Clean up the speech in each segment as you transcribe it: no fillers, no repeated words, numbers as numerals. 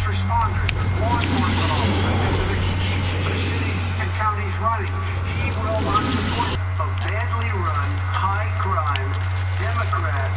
first responders, law enforcement officers, so they can keep the cities and counties running. He will not support a badly run, high-crime, Democrat,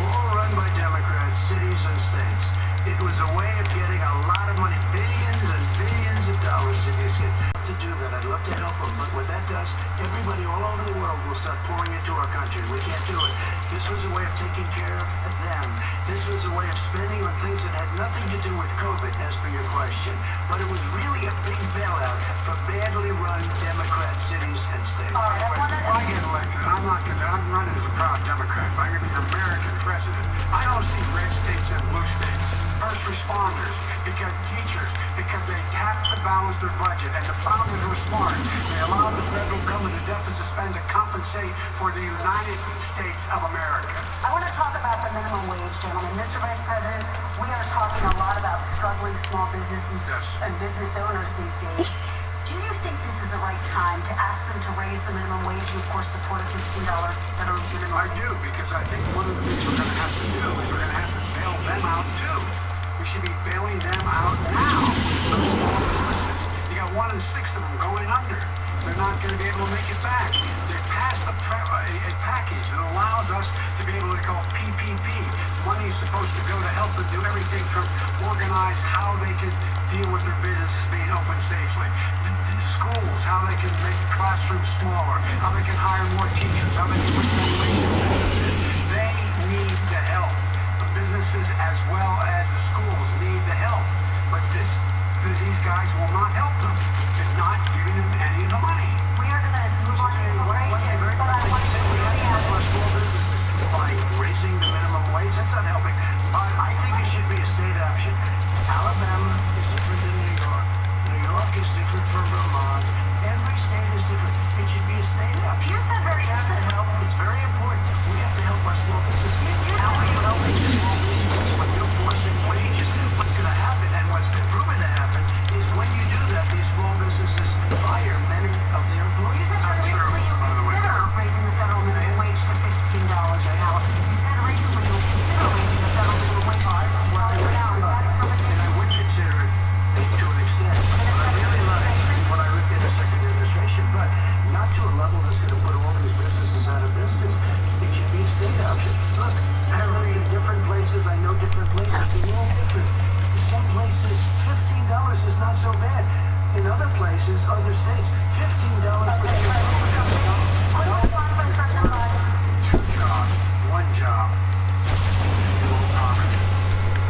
all run by Democrats, cities and states. It was a way of getting a lot of money, billions and billions of dollars to these kids. To do that, I'd love to help them, but what that does, everybody all over the world will start pouring into our country. We can't do it. This was a way of taking care of them. This was a way of spending on things that had nothing to do with COVID, as per your question. But it was really a big bailout for badly run Democrat cities and states. All right, If I get elected, I'm running as a proud Democrat. I'm going to be an American president. I don't see red states and blue states. First responders, because teachers, because they have to balance their budget, and the founders were smart. They allowed the federal government to deficit spend to compensate for the United States of America. I want to talk about the minimum wage, gentlemen. Mr. Vice President, we are talking a lot about struggling small businesses and business owners these days. Do you think this is the right time to ask them to raise the minimum wage and, of course, support a $15 federal minimum wage? I do, because I think one of the things we're going to have to do is we're going to have to bail them out, too. We should be bailing them out now. Those small businesses, you got 1 in 6 of them going under. They're not going to be able to make it back. They passed a package that allows us to be able to call PPP. Money is supposed to go to help them do everything from organize how they can deal with their businesses being open safely. Schools, how they can make classrooms smaller, how they can hire more teachers, how they can put ventilation systems in. They need the help. The businesses as well as the schools need the help. But these guys will not help them. It's not giving them any of the money. We are going to move on to immigration, but I want to we have to help our small businesses by raising the minimum wage. That's not helping. I think it should be a state option. Alabama is different than New York. New York is different from Vermont. Every state is different. It should be a state option. You said very We have to help. It's very important. We have to help our small businesses. How are you helping the small businesses when you're forcing wages? What's going to happen, and what's been proven to happen, is when you do that, these small businesses fire many of their employees. You said recently you consider raising the federal minimum wage to $15 an hour. You said recently you'll consider raising the federal minimum wage to $15 an hour. Is that still the case? And I would consider it to an extent. But I really like what I would get a second administration, but not to a level that's going to put all these businesses out of business. It should be a state option. Look, I live in different places. I know different places. They're all different. Some places, $15 is not so bad. In other places, other states, $15 per year. Two jobs, one job.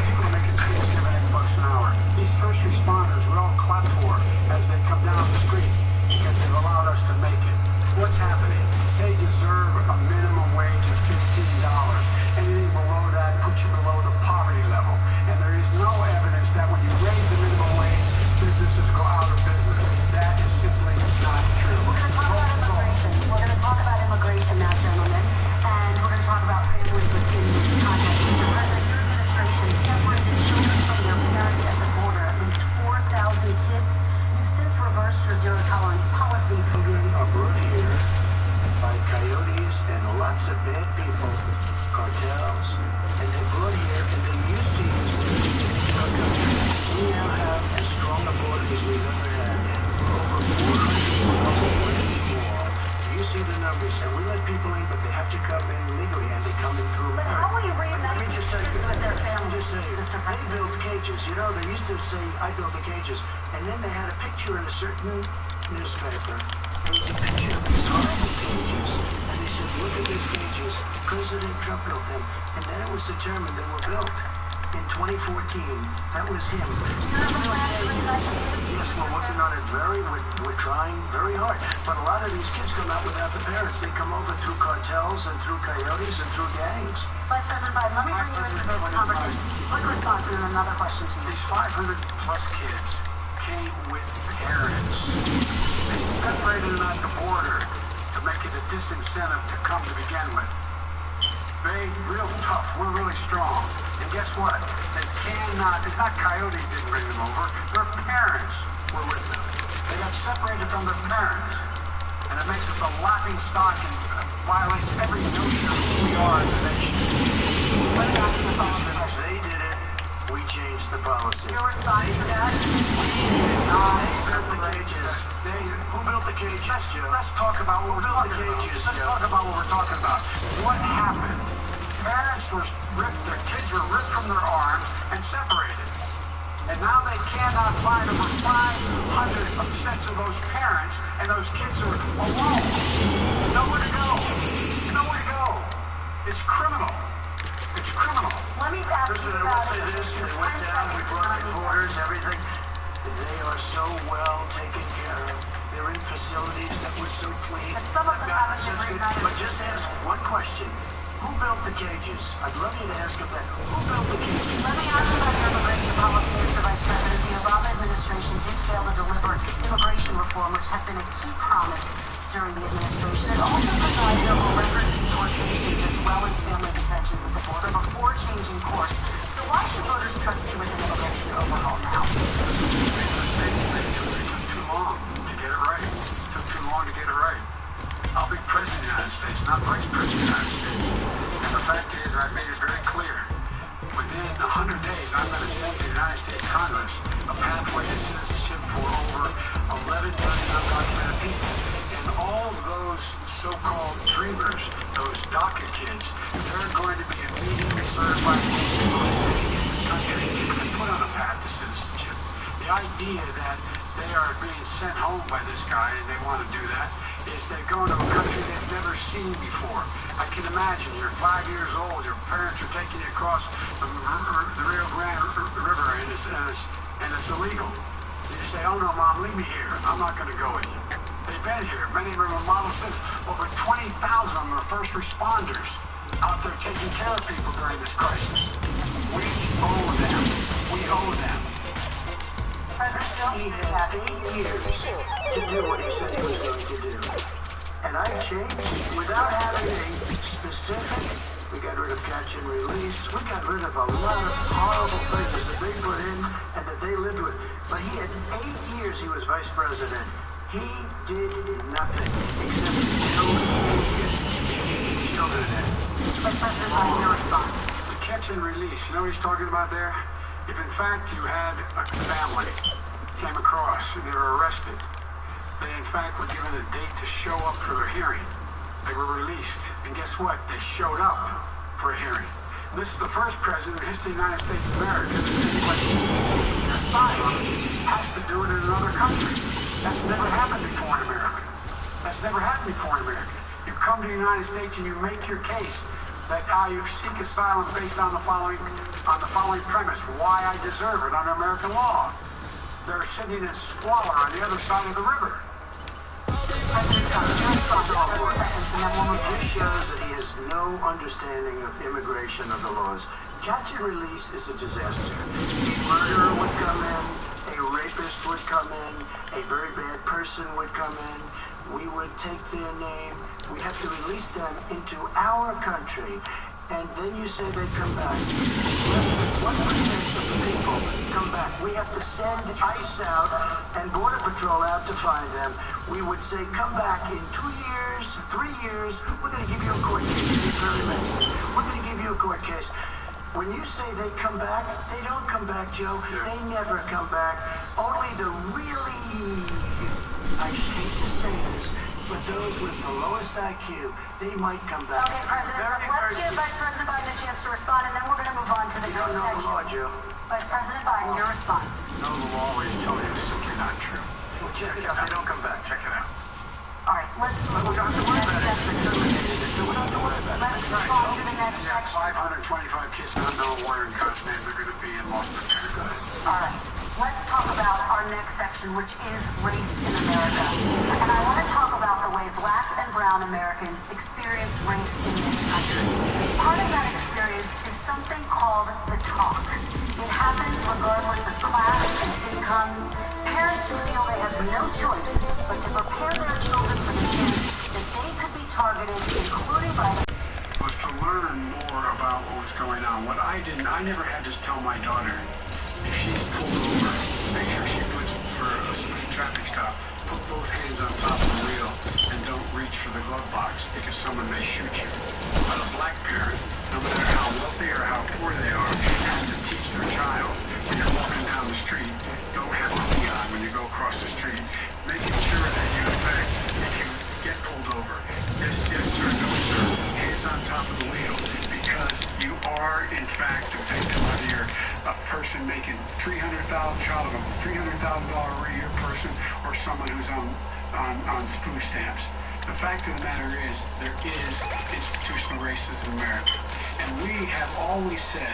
People are making $6, $7, $8 an hour. These first responders we all clap for as they come down the street because they've allowed us to make it. What's happening? They deserve a minimum wage of $15. Anything below that puts you below the poverty level. And there is no evidence that when you raise the minimum wage, businesses go out of business. That is simply not true. We're going to talk about immigration. We're going to talk about immigration now, gentlemen. And we're going to talk about families within this context. Mr. President, your administration separated children from their parents at the border. At least 4,000 kids. You've since reversed your zero-tolerance policy. Children are brought here by coyotes and lots of bad people, cartels, and they're brought here and they used to use them. We now have as strong a border as we've ever had. Over 400,000 more. You see the numbers, and we let people in, but they have to come in legally, and they come in through But how will you reunite Let me just tell you, with their families, Mr. President? They built cages. You know, they used to say, I built the cages, and then they had a picture in a certain newspaper. There was a picture of these horrible cages, and they said, look at these cages. President Trump built them, and then it was determined they were built in 2014. That was him. Yes, we're working on it we're trying very hard. But a lot of these kids come out without the parents. They come over through cartels and through coyotes and through gangs. Vice President Biden, let me bring you into this conversation. Quick response and then another question to you. These 500 plus kids came with parents. They separated them at the border to make it a disincentive to come to begin with. They real tough. We're really strong. And guess what? They cannot. It's not coyotes didn't bring them over. Their parents were with them. They got separated from their parents, and it makes us a laughing stock and violates every notion of who we are as a nation. What about the foster? They did it. We changed the policy. Your response to that? Who built the cages? Let's talk about what we're talking about. Let's talk about what we're talking about. What happened? Parents were ripped, their kids were ripped from their arms and separated. And now they cannot find over 500 sets of those parents, and those kids are alone. Nowhere to go. Nowhere to go. It's criminal. It's criminal. Let me ask you about They went down, we brought reporters, everything. They are so well taken care of. They're in facilities that were so clean. And some of them haven't been reunited. But just ask one question. Who built the cages? I'd love you to ask them that. Who built the cages? Let me ask you about your immigration policy, Mr. Vice President. The Obama administration did fail to deliver immigration reform, which had been a key promise during the administration. It also presided over record deportations as well as family detentions at the border before changing course. So why should voters trust you with an immigration overhaul now? It took too long to get it right. It took too long to get it right. I'll be president of the United States, not vice president of the United States. And the fact is, I've made it very clear. Within 100 days, I'm going to send to the United States Congress a pathway to citizenship for over 11 million undocumented people. And all those so-called dreamers, those DACA kids, they're going to be immediately certified people in this country and put on a path to citizenship. The idea that they are being sent home by this guy and they want to do that is they're going to a country they've never seen before. I can imagine you're 5 years old, your parents are taking you across the Rio Grande River and it's illegal. You say, oh no, Mom, leave me here. I'm not going to go with you. They've been here. Many of them are model citizens. Over 20,000 of them are first responders out there taking care of people during this crisis. We owe them. We owe them. He had 8 years to do what he said he was going to do. And I changed without having a specific, we got rid of catch and release, we got rid of a lot of horrible things that they put in and that they lived with. But he had 8 years he was vice president. He did nothing except build children in. The catch and release, you know what he's talking about there? If in fact you had a family came across and they were arrested, they in fact were given a date to show up for their hearing. They were released. And guess what? They showed up for a hearing. This is the first president in the history of the United States of America that anybody seeking asylum has to do it in another country. That's never happened before in America. That's never happened before in America. You come to the United States and you make your case that you seek asylum based on the following premise: why I deserve it under American law. They're sitting in squalor on the other side of the river. This shows that he has no understanding of immigration of the laws. Catch and release is a disaster. A murderer would come in, a rapist would come in, a very bad person would come in. We would take their name. We have to release them into our country. And then you say they come back. 1% of the people come back. We have to send ICE out and Border Patrol out to find them. We would say, come back in 2 years, 3 years. We're going to give you a court case. We're going to give you a court case. When you say they come back, they don't come back, Joe. Yeah. They never come back. Only the really, I hate to say this, but those with the lowest IQ, they might come back. Okay, President, let's give Vice President Biden a chance to respond, and then we're going to move on to the next section. No law, Joe. Vice President Biden, your response. No, the law always tells you it's simply not true. Well, check it out. They don't come back. Check it out. All right, let's move on to the next section. We don't have to worry about it. Let's move on to the next section. 525 kids not know where in God's name they're going to be in Los Angeles. All right. Let's talk about our next section, which is race in America. And I want to talk about the way Black and brown Americans experience race in this country. Part of that experience is something called the talk. It happens regardless of class and income. Parents who feel they have no choice but to prepare their children for the chance that they could be targeted, including by was to learn more about what was going on. What I didn't, I never had to tell my daughter, if she's pulled over, make sure she puts for a traffic stop, put both hands on top of the wheel and don't reach for the glove box because someone may shoot you. But a black parent, no matter how wealthy or how poor they are, has to teach sister or child when you're walking down the street, don't have a knee on when you go across the street, making sure that you, in fact, if you get pulled over, yes sir, no sir, hands on top of the wheel, because you are, in fact, the victim, whether you're a person making $300,000 a year person, or someone who's on food stamps. The fact of the matter is, there is institutional racism in America. And we have always said,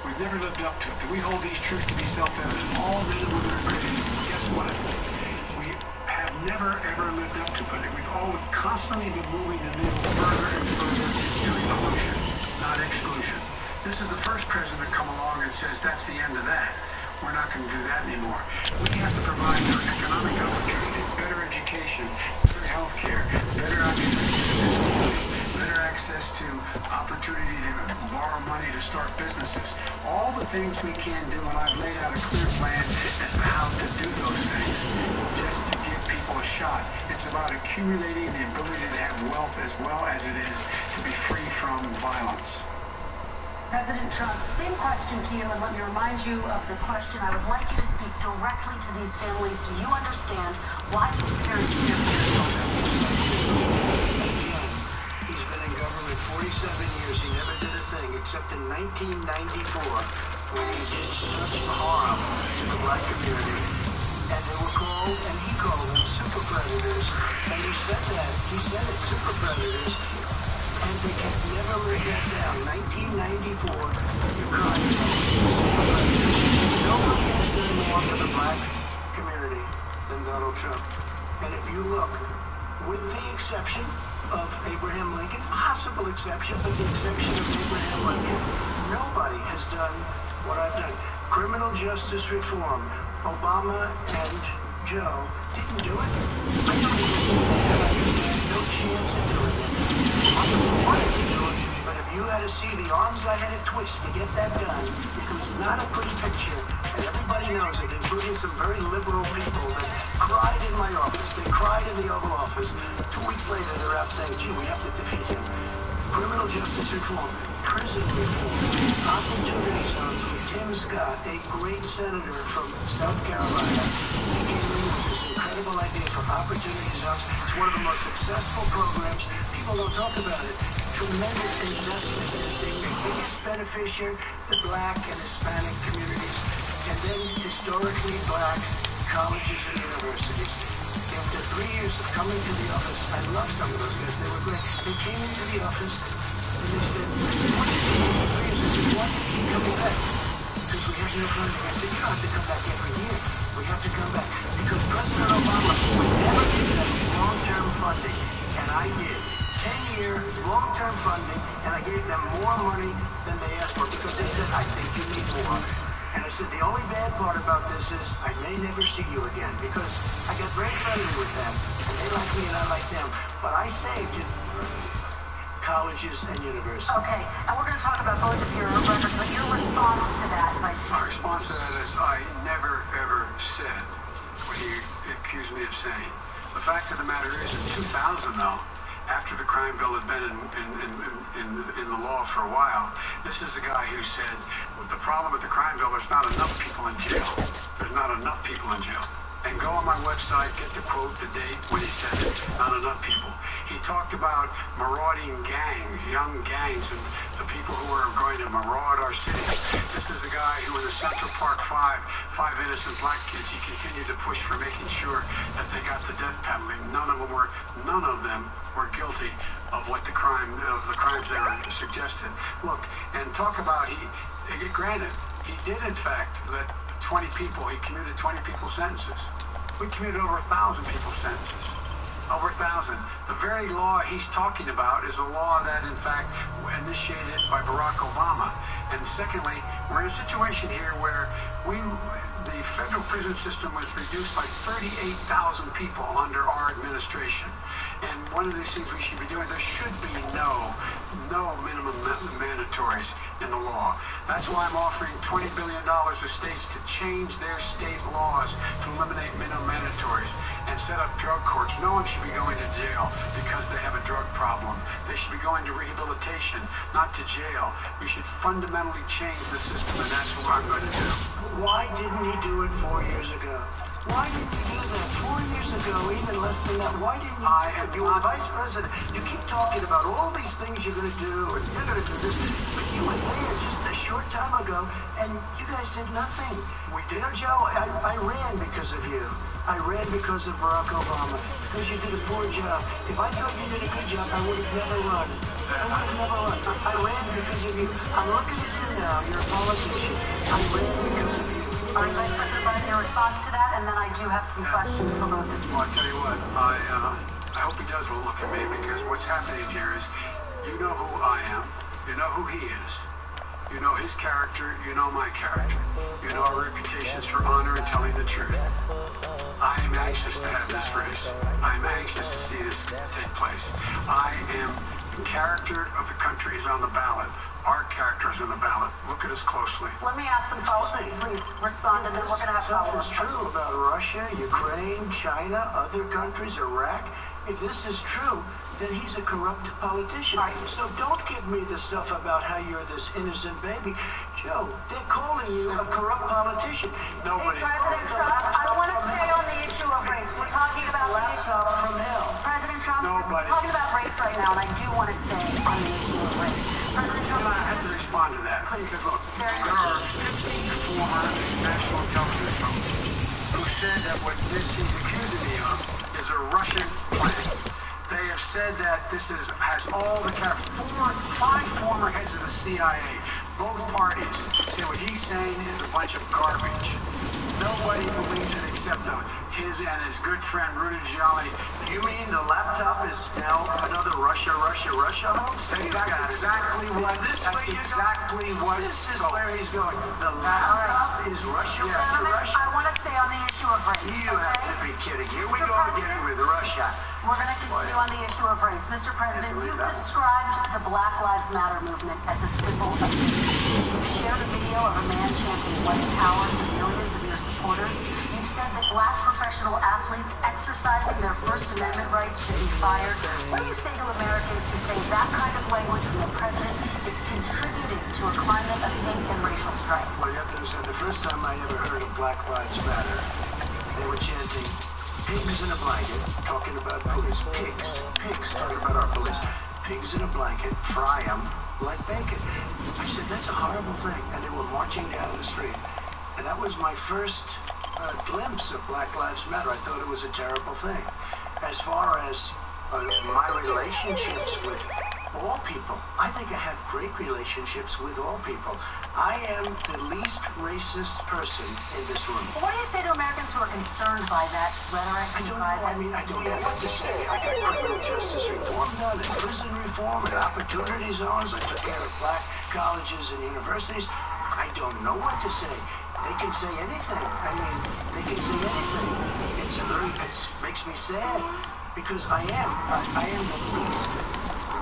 we've never lived up to it, that we hold these truths to be self-evident. All men and women are created. Guess what? We have never, ever lived up to it. We've always constantly been moving the needle further and further to inclusion, not exclusion. This is the first president to come along and says, that's the end of that. We're not going to do that anymore. We have to provide for economic opportunity, better education, better health care, better access to opportunity to borrow money to start businesses. All the things we can do, and I've laid out a clear plan as to how to do those things, just to give people a shot. It's about accumulating the ability to have wealth as well as it is to be free from violence. President Trump, same question to you, and let me remind you of the question. I would like you to speak directly to these families. Do you understand why these parents fear for their children? He's been in government 47 years. He never did a thing, except in 1994, when he did such harm to the black community. And they were called, and he called them super predators. And he said that. He said it, super predators. And they can never live that down. 1994, you cried. Nobody has done more for the black community than Donald Trump. And if you look, with the exception of Abraham Lincoln, possible exception, but the exception of Abraham Lincoln, nobody has done what I've done. Criminal justice reform. Obama and Joe didn't do it. I don't even think that I had no chance of doing it. I wanted to do it, but if you had to see the arms I had to twist to get that done, it was not a pretty picture, and everybody knows it, including some very liberal people that cried in my office. They cried in the Oval Office. 2 weeks later, they're out saying, gee, we have to defeat him. Criminal justice reform, prison reform, opportunity zones with Tim Scott, a great senator from South Carolina, came in with this incredible idea for opportunity zones. It's one of the most successful programs. People don't talk about it. Tremendous investment in the biggest beneficiary, the black and Hispanic communities, and then historically black colleges and universities. After 3 years of coming to the office, I love some of those guys, they were great. They came into the office and they said, what did you do for 3 years? I said, why did you keep coming back? Because we have no funding. I said, you don't have to come back every year. We have to come back. Because President Obama would never give them long-term funding, and I did. 10-year long-term funding, and I gave them more money than they asked for because they said, I think you need more. And I said, the only bad part about this is I may never see you again because I got very friendly with them, and they like me and I like them. But I saved colleges and universities. Okay, and we're going to talk about both of your records, but your response to that, Vice My President. response to that is I never, ever said what he accused me of saying. The fact of the matter is, in 2000, though, after the crime bill had been in the law for a while, this is the guy who said, the problem with the crime bill, there's not enough people in jail. There's not enough people in jail. And go on my website, get the quote, the date, when he said it, not enough people. He talked about marauding gangs, young gangs, and the people who are going to maraud our cities. This is the guy who in the Central Park five innocent black kids, he continued to push for making sure that they got the death penalty. None of them were guilty of the crimes they were suggested. Look, and talk about granted, he did in fact let 20 people, he commuted 20 people's sentences. We commuted over 1,000 people's sentences. Over 1,000. The very law he's talking about is a law that, in fact, initiated by Barack Obama. And secondly, we're in a situation here where the federal prison system was reduced by 38,000 people under our administration. And one of these things we should be doing, there should be no minimum mandatories in the law. That's why I'm offering $20 billion to states to change their state laws to eliminate minimum mandatories. and set up drug courts. No one should be going to jail because they have a drug problem. They should be going to rehabilitation, not to jail. We should fundamentally change the system, and that's what I'm going to do. Why didn't he do it 4 years ago? Why didn't you do that 4 years ago, even less than that? Why didn't you? You were vice president. You keep talking about all these things you're going to do, and you're going to do this. But you were there just a short time ago, and you guys did nothing. We did. You know, Joe, I ran because of you. I ran because of Barack Obama, because you did a poor job. If I thought you did a good job, I would have never run. I ran because of you. I'm looking at you now. You're a politician. I ran because of you. All right, Vice President Biden, your response to that, and then I do have some questions for both of you. Well, I'll tell you what, I hope he does look at me, because what's happening here is, you know who I am, you know who he is, you know his character, you know my character, you know our reputations for honor and telling the truth. I am anxious to have this race. I'm anxious to see this take place. The character of the country is on the ballot. Our character is on the ballot. Look at us closely. Let me ask some follow-up. Please respond, and then we're going to have follow-up. Something's true about Russia, Ukraine, China, other countries, Iraq. If this is true, then he's a corrupt politician. So don't give me the stuff about how you're this innocent baby. Joe, they're calling you a corrupt politician. Nobody. Hey, President Trump, I want to stay on the issue of race. We're talking about the issue of from hell. President Trump, Nobody. we're talking about race right now, and I do want to stay on the issue of race. President Trump, I have to respond to that. Please. Because look, Very there are former national intelligence folks who said that what he's accusing me of is a Russian plan. They have said that this has all the five former heads of the CIA, both parties, say what he's saying is a bunch of garbage. Nobody believes it except his and his good friend Rudy Giuliani. You mean the laptop is now another Russia hoax? That's exactly what. This is where he's going. The laptop is Russia. I want to stay on the issue of race. You have to be kidding. Here we go again with Russia. We're going to continue on the issue of race. Mr. President, you've described the Black Lives Matter movement as a symbol of unity. You've shared a video of a man chanting white power to millions of your supporters. You've said that black professional athletes exercising their First Amendment rights should be fired. What do you say to Americans who say that kind of language from the president is contributing to a climate of hate and racial strife? Well, you have to understand, the first time I ever heard of Black Lives Matter, they were chanting pigs in a blanket, talking about police. Pigs, talking about our police. Pigs in a blanket, fry them like bacon. I said, that's a horrible thing. And they were marching down the street. And that was my first glimpse of Black Lives Matter. I thought it was a terrible thing. As far as my relationships with all people, I think I have great relationships with all people. I am the least racist person in this room. Well, what do you say to Americans who are concerned by that rhetoric? I don't know. I mean, I don't know what to say. I got criminal justice reform done, and prison reform, and opportunity zones. I took care of black colleges and universities. I don't know what to say. They can say anything. I mean, they can say anything. It makes me sad, because I am the least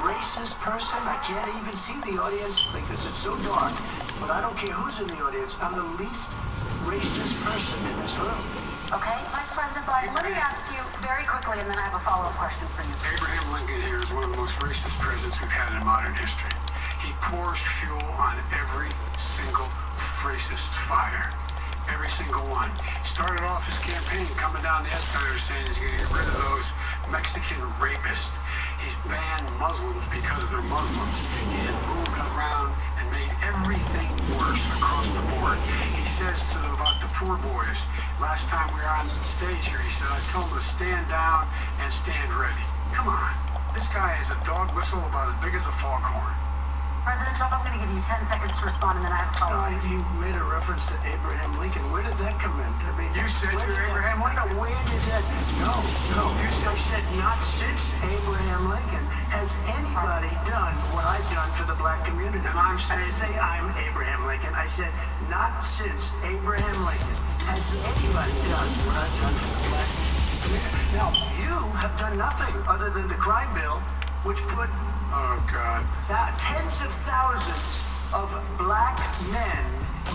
racist person. I can't even see the audience because it's so dark. But I don't care who's in the audience. I'm the least racist person in this room. Okay, Vice President Biden, let me ask you very quickly, and then I have a follow-up question for you. Abraham Lincoln here is one of the most racist presidents we've had in modern history. He pours fuel on every single racist fire. Every single one. He started off his campaign coming down the escalator saying he's going to get rid of those Mexican rapists. He's banned Muslims because they're Muslims. He has moved around and made everything worse across the board. He says about the poor boys, last time we were on stage here, he said, I told them to stand down and stand ready. Come on. This guy is a dog whistle about as big as a foghorn. President Trump, I'm going to give you 10 seconds to respond, and then I have a follow-up. You made a reference to Abraham Lincoln. Where did that come in? I mean, you said you're Abraham Lincoln. Where did that? No. I said not since Abraham Lincoln has anybody done what I've done for the black community. And I didn't say I'm Abraham Lincoln. I said not since Abraham Lincoln has anybody done what I've done for the black community. Now, you have done nothing other than the crime bill, which put oh, God. tens of thousands of black men,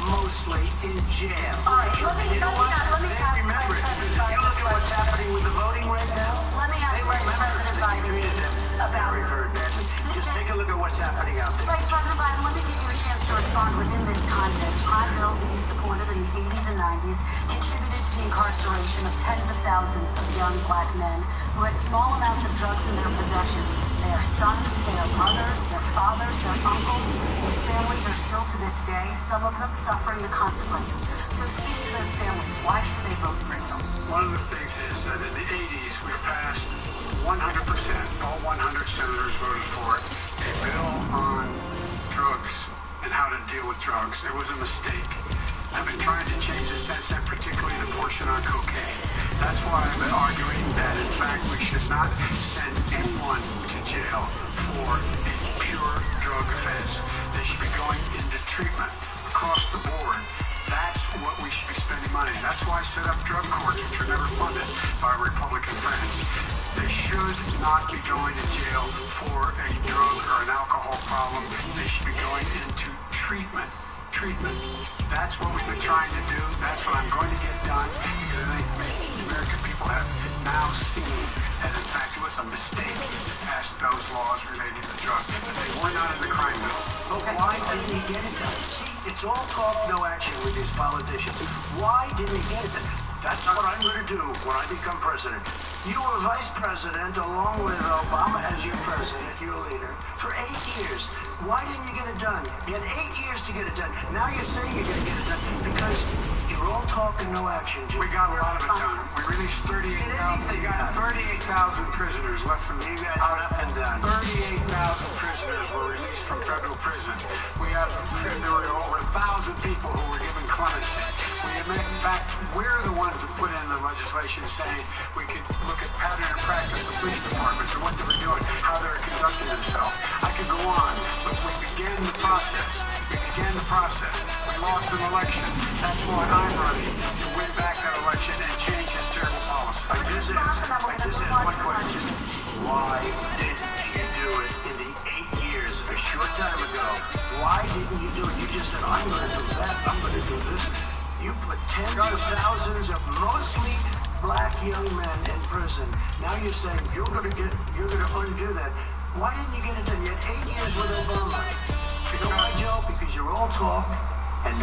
mostly in jail. All right, let me ask Remember, President if you look at what's Biden. happening with the voting right now, Let me ask they President Biden about very, very badly. Just take a look at what's happening out there. Vice President Biden, let me give you a chance to respond within this context. My bill that you supported in the 80s and 90s contributed to the incarceration of tens of thousands of young black men who had small amounts of drugs in their possession. They are sons, they are brothers, their fathers, their uncles, whose families are still to this day, some of them suffering the consequences. So speak to those families. Why should they vote for you? One of the things is that in the 80s, we passed 100%, all 100 senators voted for it, a bill on drugs and how to deal with drugs. It was a mistake. I've been trying to change the sense, and particularly the portion on cocaine. That's why I've been arguing that, in fact, we should not send anyone to jail for a pure drug offense. They should be going into treatment across the board. That's what we should be spending money. That's why I set up drug courts, which are never funded by Republican friends. They should not be going to jail for a drug or an alcohol problem. They should be going into treatment. That's what we've been trying to do. That's what I'm going to get done, because I think the American people have now seen that, in fact, it was a mistake to pass those laws relating to drugs, that they were not in the crime bill. But why didn't he get it done? See, it's all talk, no action with these politicians. Why didn't he get it done? That's what I'm going to do when I become president. You were vice president along with Obama as your president, your leader, for 8 years. Why didn't you get it done? You had 8 years to get it done. Now you're saying you're going to get it done because you're all talk and no action. We got a lot of it done. We released 38,000. We got 38,000 prisoners left from the Out and done. 38,000 prisoners were released from federal prison. There were over 1,000 people who were given clemency. In fact, we're the ones that put in the legislation saying we could look at pattern and practice of police departments and what they were doing, how they were conducting themselves. I could go on, but we began the process. We lost an election. That's why I'm running to win back that election and change this terrible policy. I just asked one question. Why didn't you do it in the 8 years, a short time ago? Why didn't you do it? You just said, I'm going to do that, I'm going to do this. You put tens of thousands of mostly black young men in prison. Now you're saying you're going to undo that. Why didn't you get it done? You had 8 years with Obama. You know why, Joe? Because you're all talk and no